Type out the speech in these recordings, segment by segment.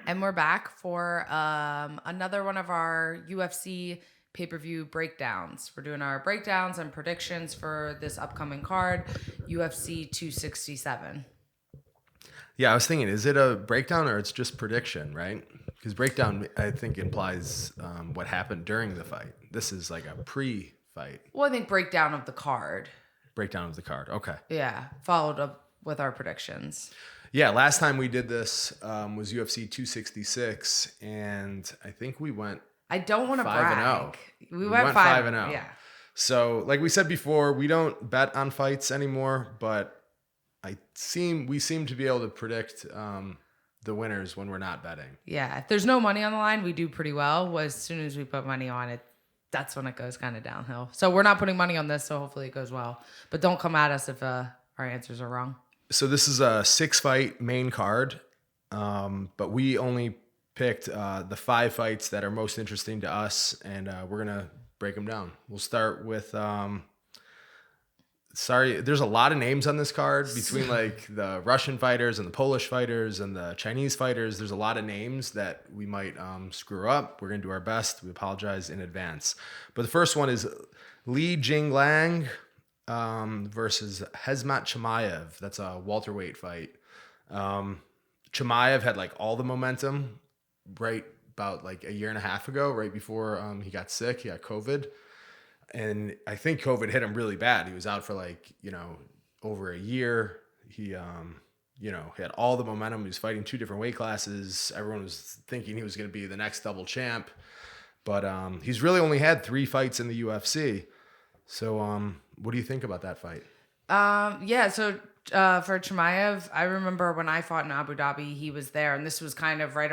And we're back for another one of our UFC pay-per-view breakdowns. We're doing our breakdowns and predictions for this upcoming card, UFC 267. Yeah, I was thinking, is it a breakdown or it's just prediction, right? Because breakdown, I think, implies what happened during the fight. This is like a pre-fight Well, I think breakdown of the card. breakdown of the card. Okay. Yeah, followed up with our predictions. Yeah, last time we did this was UFC 266, and I think we went I don't want to 5-0. brag. We went went 5-0. Yeah. So, like we said before, we don't bet on fights anymore, but we seem to be able to predict the winners when we're not betting. Yeah. If there's no money on the line, we do pretty well. As soon as we put money on it, that's when it goes kind of downhill. So we're not putting money on this, so hopefully it goes well. But don't come at us if our answers are wrong. So this is a 6-fight main card, but we only picked the 5 fights that are most interesting to us, and we're going to break them down. We'll start with, there's a lot of names on this card between like the Russian fighters and the Polish fighters and the Chinese fighters. There's a lot of names that we might screw up. We're going to do our best. We apologize in advance. But the first one is Li Jinglang versus Khazmat Chimaev. That's a welterweight fight. Chimaev had like all the momentum right about like a year and a half ago, right before he got sick. He got COVID. And I think COVID hit him really bad. He was out for like, over a year. He, had all the momentum. He was fighting 2 different weight classes. Everyone was thinking he was going to be the next double champ. But he's really only had 3 fights in the UFC. So what do you think about that fight? So for Chimaev, I remember when I fought in Abu Dhabi, he was there, and this was kind of right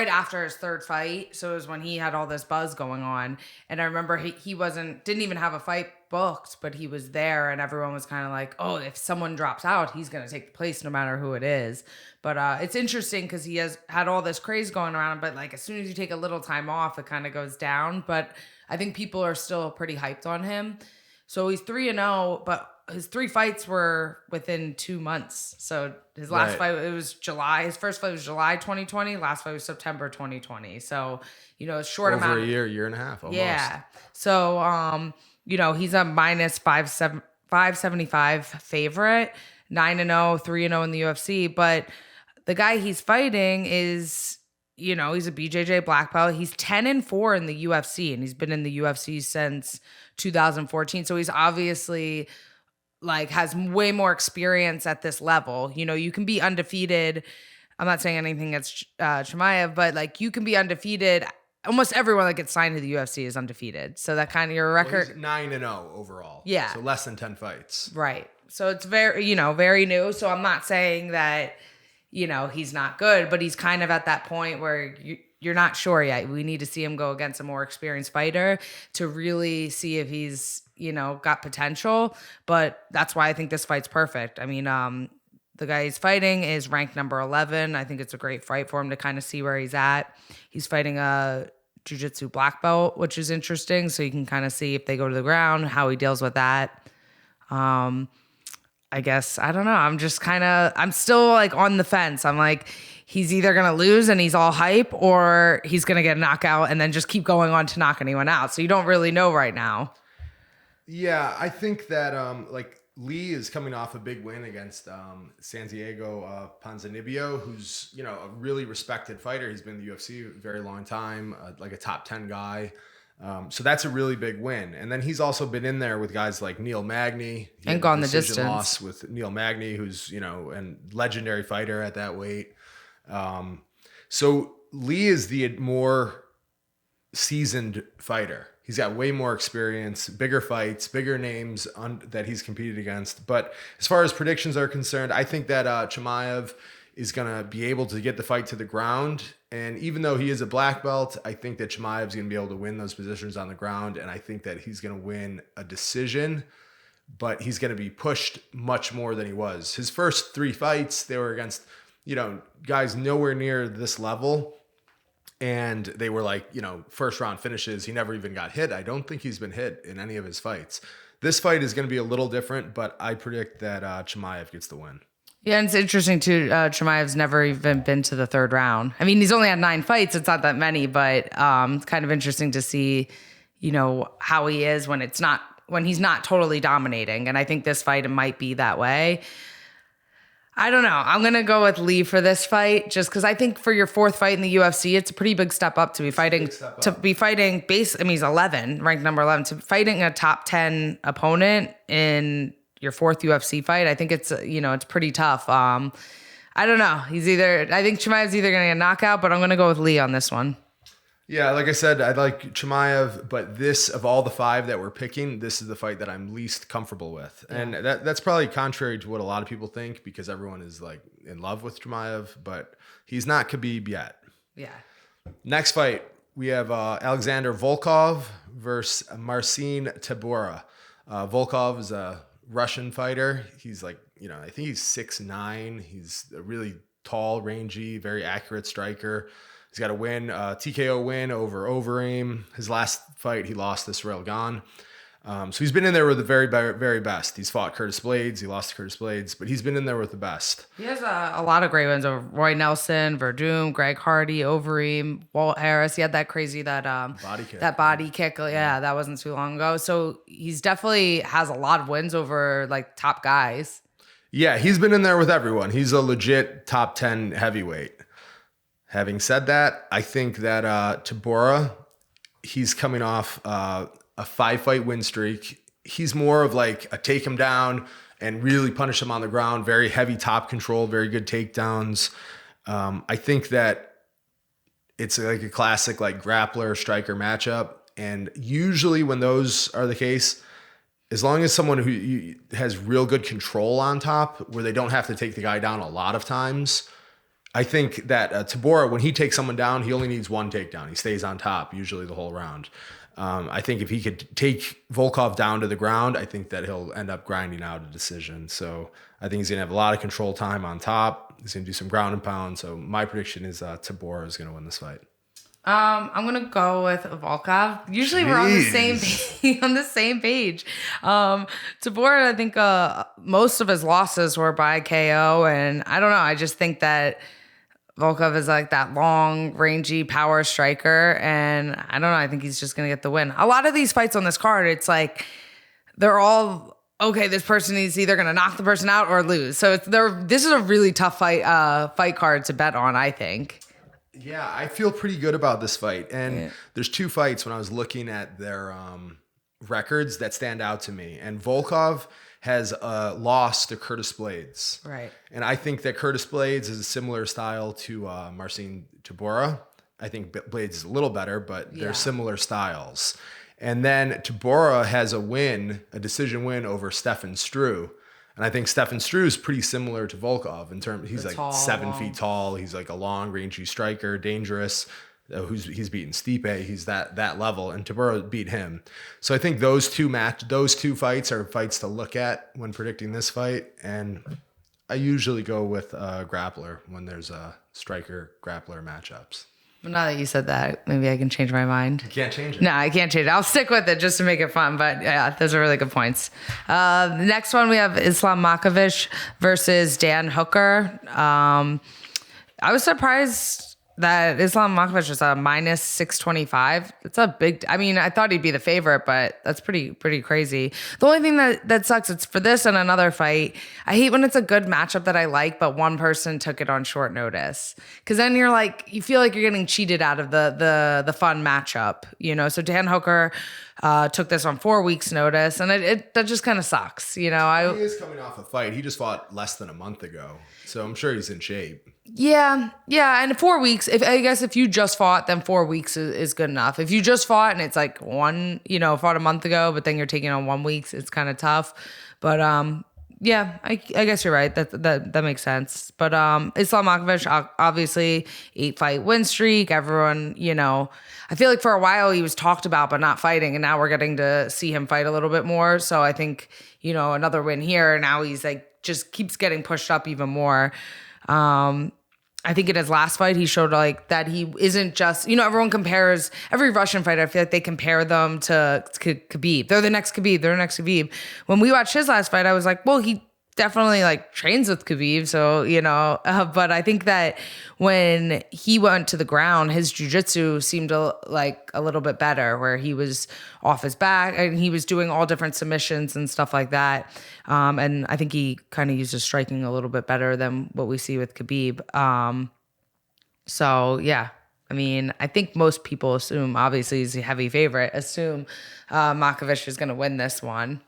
after his 3rd fight. So it was when he had all this buzz going on. And I remember he didn't even have a fight booked, but he was there, and everyone was kind of like, oh, if someone drops out, he's going to take the place no matter who it is. But it's interesting because he has had all this craze going around, but like as soon as you take a little time off, it kind of goes down. But I think people are still pretty hyped on him. So he's 3-0, but his 3 fights were within 2 months. So his last fight, it was July. His first fight was July 2020. Last fight was September 2020. So, a short Over amount. a year and a half almost. Yeah. So, he's a minus 575 favorite, 9-0, 3-0 in the UFC. But the guy he's fighting is, he's a BJJ black belt. He's 10-4 in the UFC, and he's been in the UFC since 2014. So he's obviously has way more experience at this level. You can be undefeated. I'm not saying anything against Chimaev, but you can be undefeated. Almost everyone that gets signed to the UFC is undefeated. So that kind of your record. Well, he's 9-0 overall. Yeah. So less than 10 fights. Right. So it's very, very new. So I'm not saying that, he's not good, but he's kind of at that point where you're not sure yet. We need to see him go against a more experienced fighter to really see if he's, got potential. But that's why I think this fight's perfect. I mean, the guy he's fighting is ranked number 11. I think it's a great fight for him to kind of see where he's at. He's fighting a jiu-jitsu black belt, which is interesting. So you can kind of see if they go to the ground, how he deals with that. I guess, I don't know. I'm still on the fence. I'm like, he's either going to lose and he's all hype, or he's going to get a knockout and then just keep going on to knock anyone out. So you don't really know right now. Yeah, I think that Lee is coming off a big win against Santiago Ponzinibbio, who's a really respected fighter. He's been in the UFC a very long time, like a top 10 guy. So that's a really big win. And then he's also been in there with guys like Neil Magny. And gone the distance. Loss with Neil Magny, who's a legendary fighter at that weight. So Lee is the more seasoned fighter. He's got way more experience, bigger fights, bigger names that he's competed against. But as far as predictions are concerned, I think that Chimaev is going to be able to get the fight to the ground. And even though he is a black belt, I think that Chimaev's going to be able to win those positions on the ground. And I think that he's going to win a decision, but he's going to be pushed much more than he was. His first 3 fights, they were against, guys nowhere near this level. And they were first round finishes. He never even got hit. I don't think he's been hit in any of his fights. This fight is going to be a little different, but I predict that Chimaev gets the win. Yeah, and it's interesting too. Chimaev's never even been to the third round. I mean, he's only had 9 fights. It's not that many, but it's kind of interesting to see, how he is when he's not totally dominating. And I think this fight, it might be that way. I don't know. I'm going to go with Lee for this fight just because I think for your 4th fight in the UFC, it's a pretty big step up to be fighting, he's 11, ranked number 11, to fighting a top 10 opponent in your 4th UFC fight. I think it's, it's pretty tough. I don't know. I think Chimaev's either going to get a knockout, but I'm going to go with Lee on this one. Yeah, like I said, I like Chimaev, but this, of all the 5 that we're picking, this is the fight that I'm least comfortable with. Yeah. And that's probably contrary to what a lot of people think because everyone is like in love with Chimaev, but he's not Khabib yet. Yeah. Next fight, we have Alexander Volkov versus Marcin Tybura. Volkov is a Russian fighter. He's like, I think he's 6'9". He's a really tall, rangy, very accurate striker. He's got a win, TKO win over Overeem. His last fight, he lost to Cyril Gane. So he's been in there with the very, very best. He's fought Curtis Blades. He lost to Curtis Blades, but he's been in there with the best. He has a lot of great wins over Roy Nelson, Verdum, Greg Hardy, Overeem, Walt Harris. He had that crazy body kick. Yeah, that wasn't too long ago. So he's definitely has a lot of wins over like top guys. Yeah, he's been in there with everyone. He's a legit top 10 heavyweight. Having said that, I think that Tybura, he's coming off a 5-fight win streak. He's more of like a take him down and really punish him on the ground. Very heavy top control, very good takedowns. I think that it's like a classic like grappler striker matchup. And usually when those are the case, as long as someone who has real good control on top, where they don't have to take the guy down a lot of times, I think that Tybura, when he takes someone down, he only needs 1 takedown. He stays on top usually the whole round. I think if he could take Volkov down to the ground, I think that he'll end up grinding out a decision. So I think he's going to have a lot of control time on top. He's going to do some ground and pound. So my prediction is Tybura is going to win this fight. I'm gonna go with Volkov. Usually we're on the same page. Tybura, I think most of his losses were by KO, and I don't know. I just think that Volkov is like that long, rangy power striker, and I don't know. I think he's just gonna get the win. A lot of these fights on this card, it's like they're all okay. This person is either gonna knock the person out or lose. So this is a really tough fight card to bet on, I think. Yeah, I feel pretty good about this fight. And there's 2 fights when I was looking at their records that stand out to me. And Volkov has lost to Curtis Blades. Right. And I think that Curtis Blades is a similar style to Marcin Tybura. I think Blades is a little better, but they're similar styles. And then Tybura has a decision win over Stefan Struve. And I think Stefan Struve is pretty similar to Volkov in terms. He's like 7 feet tall. He's like a long, rangy striker, dangerous. He's beaten Stipe. He's that level, and Tybura beat him. So I think those two fights are fights to look at when predicting this fight. And I usually go with grappler when there's a striker grappler matchups. Well, now that you said that, maybe I can change my mind. You can't change it. No, I can't change it. I'll stick with it just to make it fun. But yeah, those are really good points. The next one, we have Islam Makhachev versus Dan Hooker. I was surprised that Islam Makhachev is a minus 625. It's a big, I mean, I thought he'd be the favorite, but that's pretty crazy. The only thing that sucks, it's for this and another fight. I hate when it's a good matchup that I like, but one person took it on short notice. Cause then you feel like you're getting cheated out of the fun matchup, So Dan Hooker took this on 4 weeks notice, and that just kind of sucks, He is coming off a fight. He just fought less than a month ago, so I'm sure he's in shape. Yeah, and 4 weeks. If you just fought, then 4 weeks is good enough. If you just fought and it's like fought a month ago, but then you're taking on 1 week, it's kind of tough. But yeah, I guess you're right. That makes sense. But Islam Makhachev, obviously 8-fight win streak. Everyone, I feel like for a while he was talked about but not fighting, and now we're getting to see him fight a little bit more. So I think another win here. Now he's like just keeps getting pushed up even more. I think in his last fight, he showed like that he isn't just, everyone compares every Russian fighter. I feel like they compare them to Khabib. They're the next Khabib. When we watched his last fight, I was like, well, he definitely like trains with Khabib. So, but I think that when he went to the ground, his jiu-jitsu seemed like a little bit better, where he was off his back and he was doing all different submissions and stuff like that. And I think he kind of used his striking a little bit better than what we see with Khabib. So yeah, I mean, I think most people assume, obviously he's a heavy favorite, Makhachev is going to win this one.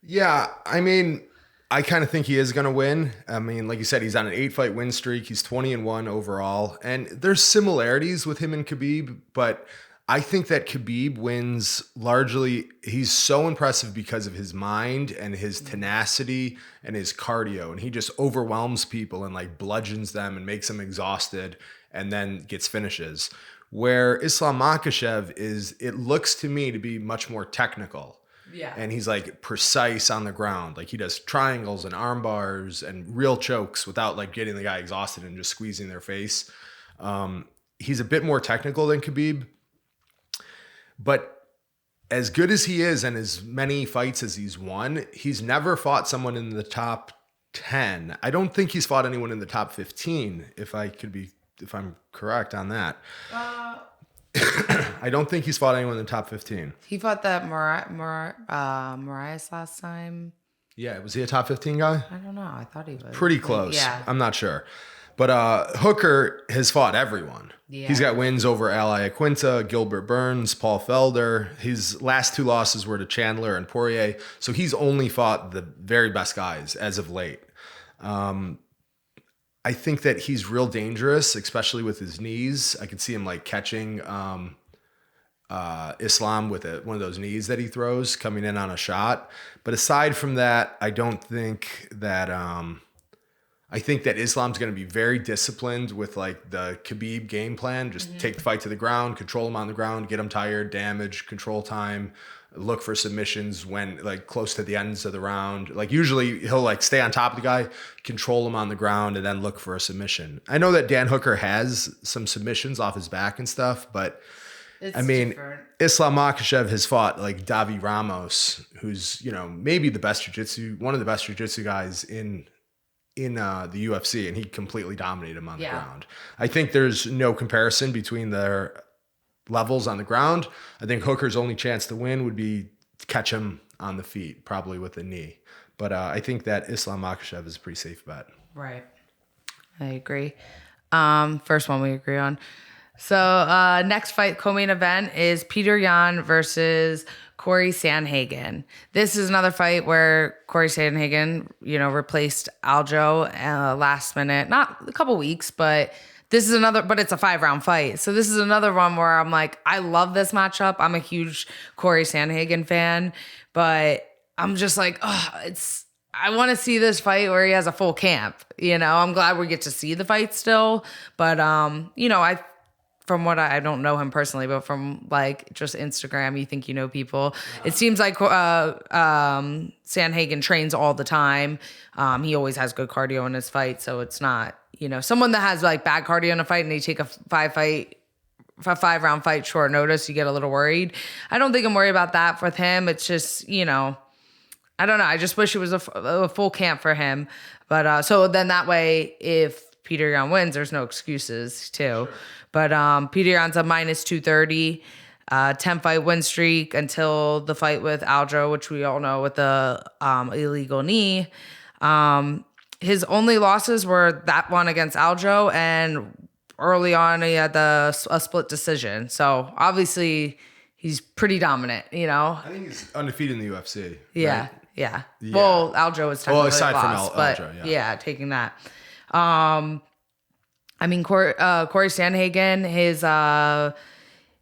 Yeah, I mean, I kind of think he is going to win. I mean, like you said, he's on an 8-fight win streak. He's 20-1 overall. And there's similarities with him and Khabib, but I think that Khabib wins largely. He's so impressive because of his mind and his tenacity and his cardio. And he just overwhelms people and like bludgeons them and makes them exhausted and then gets finishes. Where Islam Makhachev it looks to me to be much more technical. Yeah. And he's like precise on the ground. Like he does triangles and arm bars and real chokes without like getting the guy exhausted and just squeezing their face. He's a bit more technical than Khabib. But as good as he is and as many fights as he's won, he's never fought someone in the top 10. I don't think he's fought anyone in the top 15, if I'm correct on that. I don't think he's fought anyone in the top 15. He fought that Marias last time. Yeah, was he a top 15 guy? I don't know. I thought he was. Pretty close. Yeah. I'm not sure. But Hooker has fought everyone. Yeah. He's got wins over Ali Aquinta, Gilbert Burns, Paul Felder. His last 2 losses were to Chandler and Poirier. So he's only fought the very best guys as of late. I think that he's real dangerous, especially with his knees. I could see him like catching Islam with one of those knees that he throws coming in on a shot. But aside from that, I don't think that I think that Islam's going to be very disciplined with like the Khabib game plan. Just take the fight to the ground, control him on the ground, get him tired, damage, control time, look for submissions when like close to the ends of the round. Like usually he'll like stay on top of the guy, control him on the ground, and then look for a submission. I know that Dan Hooker has some submissions off his back and stuff, but I mean, different. Islam Makhachev has fought like Davi Ramos, who's, maybe one of the best jiu-jitsu guys in the UFC, and he completely dominated him on the ground. I think there's no comparison between their levels on the ground. I think Hooker's only chance to win would be to catch him on the feet, probably with a knee. But I think that Islam Makhachev is a pretty safe bet. Right. I agree. First one we agree on. So next fight, co-main event, is Peter Yan versus Corey Sandhagen. This is another fight where Corey Sandhagen, replaced Aljo last minute, not a couple weeks, but this is but it's a 5-round fight. So this is another one where I'm like, I love this matchup. I'm a huge Corey Sandhagen fan, but I'm just like, I want to see this fight where he has a full camp. I'm glad we get to see the fight still, but from what I don't know him personally, but from like just Instagram, you think you know people. Yeah. It seems like Sandhagen trains all the time. He always has good cardio in his fight, so it's not someone that has like bad cardio in a fight and they take a 5-round fight short notice. You get a little worried. I don't think I'm worried about that with him. It's just I don't know. I just wish it was a full camp for him. But so then that way, if Peter Yan wins, there's no excuses too. Sure. But Peter Yan's a -230, 10-fight win streak until the fight with Aljo, which we all know with the illegal knee. His only losses were that one against Aljo, and early on he had a split decision. So obviously he's pretty dominant, I think he's undefeated in the UFC. Yeah, right? yeah. Well, Aljo was technically aside lost, from but Aljo, yeah, taking that. I mean, Corey Sandhagen,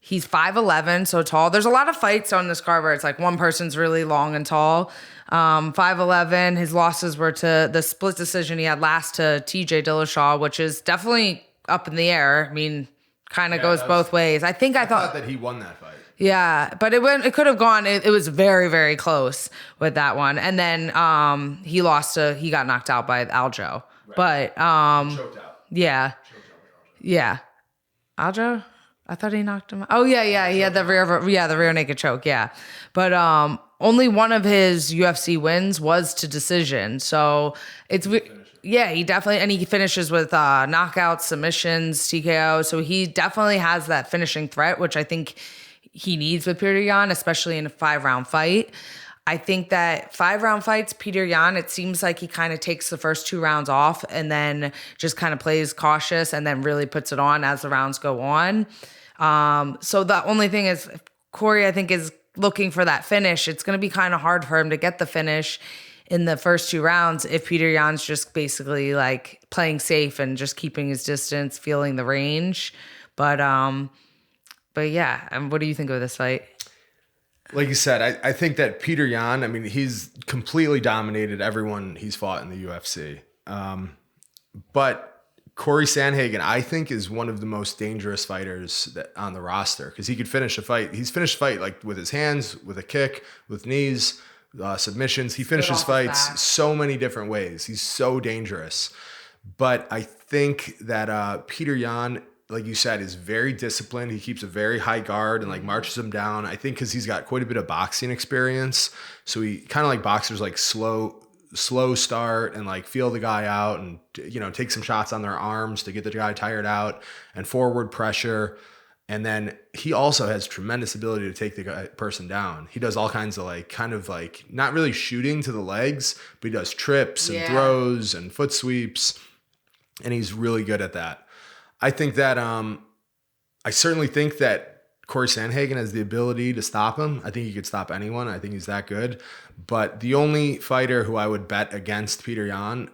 he's 5'11", so tall. There's a lot of fights on this card where it's like one person's really long and tall. 5'11", his losses were to the split decision he had last to TJ Dillashaw, which is definitely up in the air. I mean, kind of goes both ways. I thought that he won that fight. Yeah, but it could have gone. It was very, very close with that one. And then he got knocked out by Aljo. Right. But choked out. Yeah. Yeah. Aljo? I thought he knocked him out. Oh, yeah. He had the rear naked choke. Yeah. But Only one of his UFC wins was to decision. So yeah, he definitely, and he finishes with knockouts, submissions, TKO. So he definitely has that finishing threat, which I think he needs with Peter Yan, especially in a 5-round fight. I think that 5-round fights, Peter Yan, it seems like he kind of takes the first 2 rounds off and then just kind of plays cautious and then really puts it on as the rounds go on. So the only thing is, Corey, I think, is looking for that finish. It's going to be kind of hard for him to get the finish in the first 2 rounds if Peter Yan's just basically like playing safe and just keeping his distance, feeling the range. But yeah, what do you think of this fight? Like you said, I think that Peter Yan, I mean, he's completely dominated everyone he's fought in the UFC. But Corey Sandhagen, I think, is one of the most dangerous fighters on the roster because he could finish a fight. He's finished a fight like with his hands, with a kick, with knees, submissions. He finishes fights so many different ways. He's so dangerous. But I think that Peter Yan, like you said, is very disciplined. He keeps a very high guard and like marches him down. I think because he's got quite a bit of boxing experience. So he kind of like boxers, like slow start and like feel the guy out and, you know, take some shots on their arms to get the guy tired out and forward pressure. And then he also has tremendous ability to take the person down. He does all kinds of like, kind of like not really shooting to the legs, but he does trips and throws and foot sweeps. And he's really good at that. I think that I certainly think that Corey Sandhagen has the ability to stop him. I think he could stop anyone. I think he's that good. But the only fighter who I would bet against Peter Yan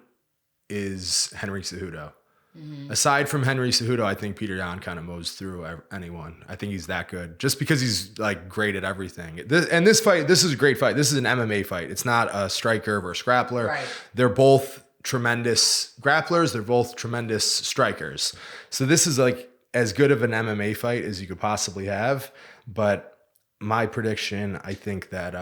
is Henry Cejudo. Mm-hmm. Aside from Henry Cejudo, I think Peter Yan kind of mows through anyone. I think he's that good just because he's like great at everything. This fight, this is a great fight. This is an MMA fight. It's not a striker versus grappler. Right. They're both tremendous grapplers. They're both tremendous strikers. So this is like as good of an MMA fight as you could possibly have. But my prediction, I think that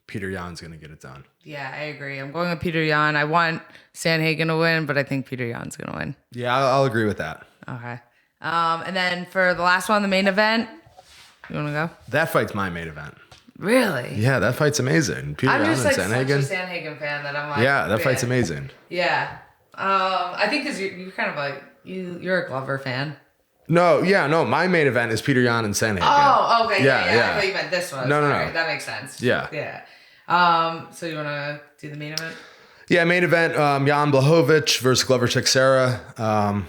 Peter Yan's going to get it done. Yeah, I agree. I'm going with Peter Yan. I want Sandhagen to win, but I think Peter Yan's going to win. Yeah, I'll agree with that. Okay. And then for the last one, the main event, you want to go? That fight's my main event. Really? Yeah, that fight's amazing. Peter Yan and Sandhagen. I'm just like such a Sandhagen fan that I'm like, yeah, that fight's amazing. Yeah. I think because you're kind of like, you're a Glover fan. No, my main event is Peter Yan and Sandhagen. Oh, okay. Yeah. I thought you meant this one. No. That makes sense. Yeah. So you want to do the main event? Yeah, main event, Jan Blachowicz versus Glover Teixeira.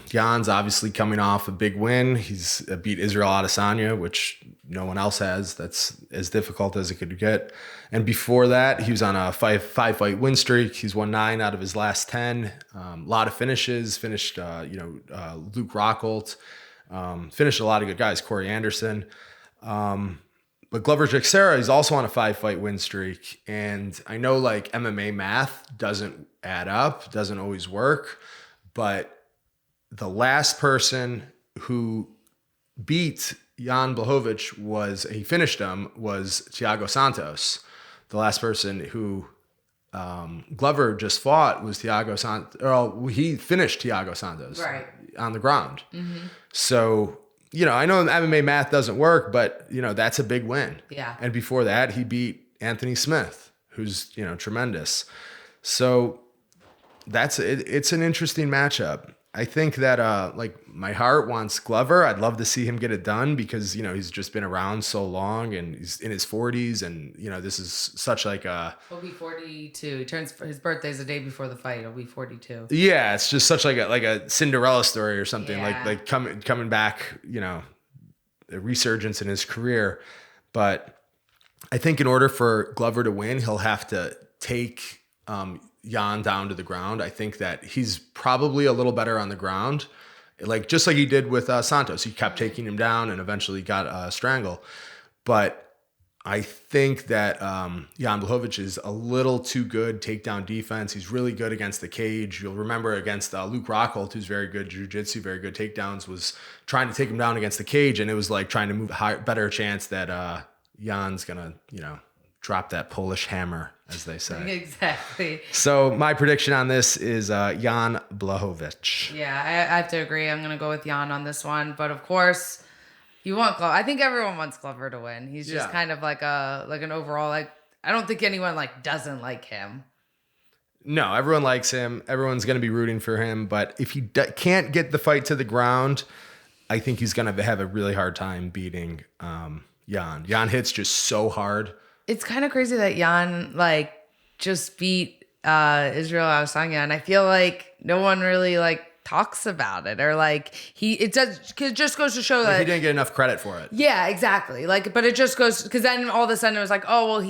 Jan's obviously coming off a big win. He's beat Israel Adesanya, which no one else has. That's as difficult as it could get. And before that, he was on a five-fight win streak. He's won 9 out of his last 10. A lot of finishes. Finished, Luke Rockhold. Finished a lot of good guys. Corey Anderson. But Glover Teixeira, he's also on a 5-fight win streak. And I know like MMA math doesn't add up, doesn't always work. But the last person who beat Jan Blachowicz he finished him, was Thiago Santos. The last person who Glover just fought was Thiago Santos. He finished Thiago Santos on the ground. Mm-hmm. So, I know MMA math doesn't work, but, that's a big win. Yeah. And before that, he beat Anthony Smith, who's, tremendous. So it's an interesting matchup. I think that, my heart wants Glover. I'd love to see him get it done because, he's just been around so long and he's in his 40s and, this is such like a... He'll be 42. His birthday's the day before the fight. He'll be 42. Yeah, it's just such like a Cinderella story or something, like coming back, a resurgence in his career. But I think in order for Glover to win, he'll have to take Jan down to the ground. I think that he's probably a little better on the ground, just like he did with Santos. He kept taking him down and eventually got a strangle. But I think that Jan Blachowicz is a little too good takedown defense. He's really good against the cage. You'll remember against Luke Rockhold, who's very good jiu-jitsu, very good takedowns, was trying to take him down against the cage, and it was like trying to move better chance that Jan's gonna, drop that Polish hammer, as they say. Exactly. So my prediction on this is Jan Blachowicz. Yeah, I have to agree. I'm going to go with Jan on this one. But of course, you want Glover. I think everyone wants Glover to win. He's just kind of like an overall, I don't think anyone like doesn't like him. No, everyone likes him. Everyone's going to be rooting for him. But if he can't get the fight to the ground, I think he's going to have a really hard time beating Jan. Jan hits just so hard. It's kind of crazy that Jan like just beat Israel Adesanya, and I feel like no one really like talks about it, or like it just goes to show that he didn't get enough credit for it. Yeah, exactly. Like, but it just goes because then all of a sudden it was like, oh well,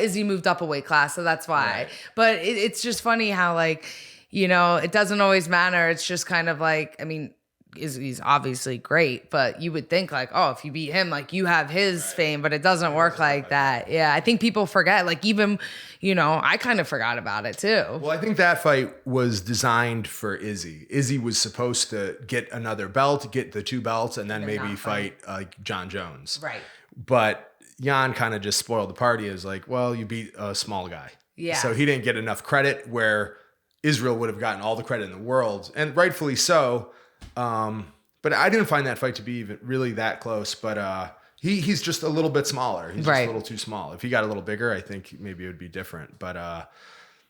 Izzy moved up a weight class, so that's why. Right. But it's just funny how like, you know, it doesn't always matter. It's just kind of like, I mean, Izzy's obviously great, but you would think like, oh, if you beat him, like you have his fame, but it doesn't work like that. Yeah, I think people forget. Like even, you know, I kind of forgot about it too. Well, I think that fight was designed for Izzy. Izzy was supposed to get another belt, get the 2 belts, and then maybe fight like John Jones. Right. But Jan kind of just spoiled the party. It was like, well, you beat a small guy. Yeah. So he didn't get enough credit where Israel would have gotten all the credit in the world, and rightfully so. But I didn't find that fight to be even really that close, but he's just a little bit smaller. He's just a little too small. If he got a little bigger, I think maybe it would be different. But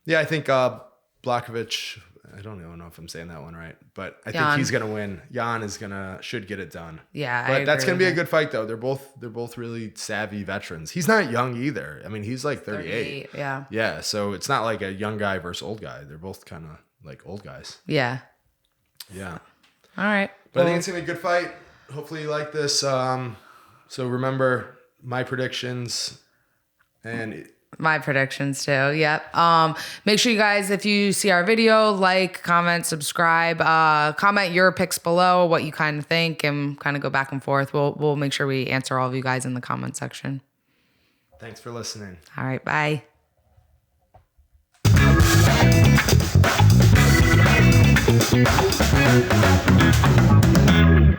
yeah, I think Blachowicz, I don't even know if I'm saying that one right, but I think he's gonna win. Jan should get it done. Yeah, but that's gonna be a good fight though. They're both really savvy veterans. He's not young either. I mean, he's like 38. Yeah. Yeah, so it's not like a young guy versus old guy. They're both kind of like old guys. Yeah. Yeah. All right. But I think it's going to be a good fight. Hopefully you like this. So remember my predictions and my predictions too. Yep. Make sure you guys, if you see our video, like, comment, subscribe, comment your picks below, what you kind of think, and kind of go back and forth. We'll make sure we answer all of you guys in the comment section. Thanks for listening. All right. Bye. Thank you.